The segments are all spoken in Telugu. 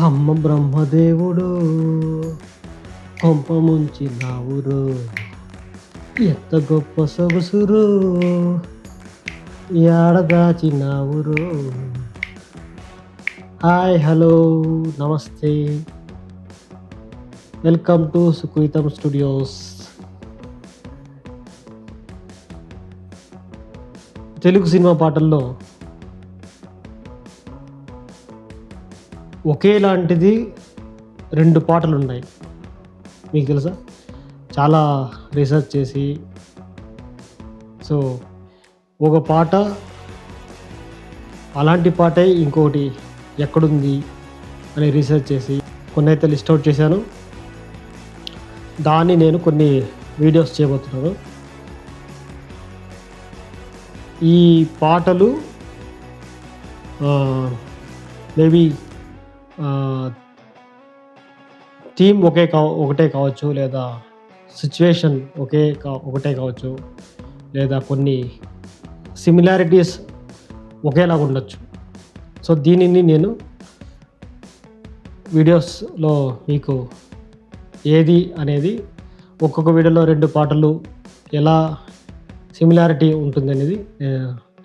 అమ్మ బ్రహ్మదేవుడు కొంప ముంచినావురో, ఎంత గొప్ప సొగసురో, యాడ దాచినావురో. హాయ్, హలో, నమస్తే, వెల్కమ్ టు సుకృతం స్టూడియోస్. తెలుగు సినిమా పాటల్లో ఒకేలాంటిది 2 పాటలున్నాయి. మీకు తెలుసా? చాలా రీసెర్చ్ చేసి ఒక పాట అలాంటి పాటే ఇంకోటి ఎక్కడుంది అని రీసెర్చ్ చేసి కొన్నైతే లిస్ట్ అవుట్ చేశాను. దాన్ని నేను కొన్ని వీడియోస్ చేయబోతున్నాను. ఈ పాటలు మేబీ థీమ్ ఒకటే కావచ్చు, లేదా సిచ్యువేషన్ ఒకటే కావచ్చు, లేదా కొన్ని సిమిలారిటీస్ ఒకేలాగా ఉండొచ్చు. దీనిని నేను వీడియోస్లో మీకు ఏది అనేది ఒక్కొక్క వీడియోలో 2 పాటలు ఎలా సిమిలారిటీ ఉంటుంది అనేది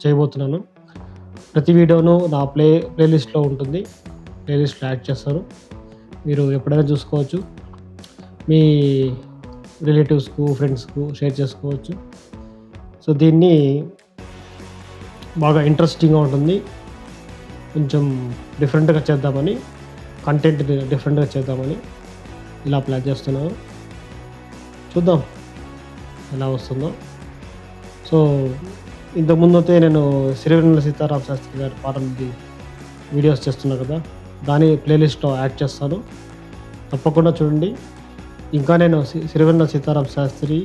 చేయబోతున్నాను. ప్రతి వీడియోను నా ప్లేలిస్ట్లో ఉంటుంది. ప్లేలిస్ట్లో యాడ్ చేస్తాను. మీరు ఎప్పుడైనా చూసుకోవచ్చు. మీ రిలేటివ్స్కు, ఫ్రెండ్స్కు షేర్ చేసుకోవచ్చు. దీన్ని బాగా ఇంట్రెస్టింగ్గా ఉంటుంది. కొంచెం డిఫరెంట్గా చేద్దామని, కంటెంట్ డిఫరెంట్గా చేద్దామని ఇలా ప్లాన్ చేస్తున్నాను. చూద్దాం ఎలా వస్తుందో. ఇంతకుముందు అయితే నేను సిరివెన్నెల సీతారామ శాస్త్రి గారి పాటలది వీడియోస్ చేస్తున్నా కదా, దాని ప్లేలిస్ట్లో యాడ్ చేస్తాను. తప్పకుండా చూడండి. ఇంకా నేను సిరివెన్నెల సీతారామ శాస్త్రి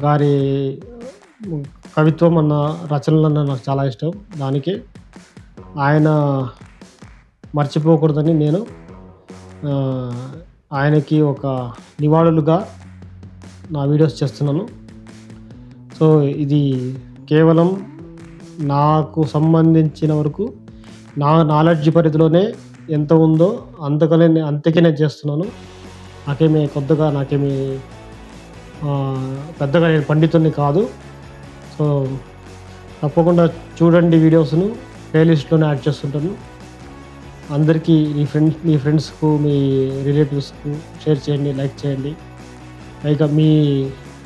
గారి కవిత్వం అన్న రచనలన్న నాకు చాలా ఇష్టం. దానికి ఆయన మర్చిపోకూడదని నేను ఆయనకి ఒక నివాళులుగా నా వీడియోస్ చేస్తున్నాను. ఇది కేవలం నాకు సంబంధించిన వరకు నా నాలెడ్జ్ పరిధిలోనే ఎంత ఉందో అంతకే నేను చేస్తున్నాను. నాకేమీ పెద్దగా నేను పండితుడిని కాదు. తప్పకుండా చూడండి వీడియోస్ను. ప్లేలిస్ట్లోనే యాడ్ చేస్తుంటాను. అందరికీ మీ ఫ్రెండ్స్కు, మీ రిలేటివ్స్కు షేర్ చేయండి, లైక్ చేయండి. పైగా మీ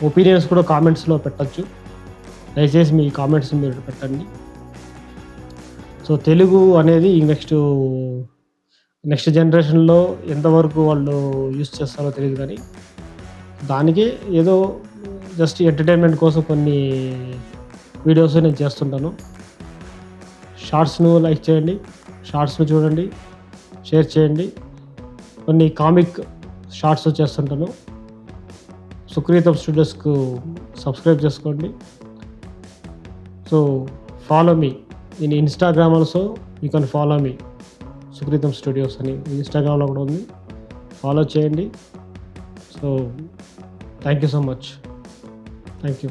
ఒపీనియన్స్ కూడా కామెంట్స్లో పెట్టచ్చు. దయచేసి మీ కామెంట్స్ మీరు పెట్టండి. తెలుగు అనేది నెక్స్ట్ జనరేషన్లో ఎంతవరకు వాళ్ళు యూస్ చేస్తారో తెలియదు, కానీ దానికి ఏదో జస్ట్ ఎంటర్టైన్మెంట్ కోసం కొన్ని వీడియోస్ నేను చేస్తుంటాను. షార్ట్స్ను లైక్ చేయండి, షార్ట్స్ను చూడండి, షేర్ చేయండి. కొన్ని కామిక్ షార్ట్స్ చేస్తుంటాను. సుకృతం స్టూడియోస్కు సబ్స్క్రైబ్ చేసుకోండి. Follow me in Instagram also. You can follow me సుకృతం స్టూడియోస్ అని ఇన్స్టాగ్రామ్లో కూడా ఉంది. ఫాలో చేయండి. Thank you so much. Thank you.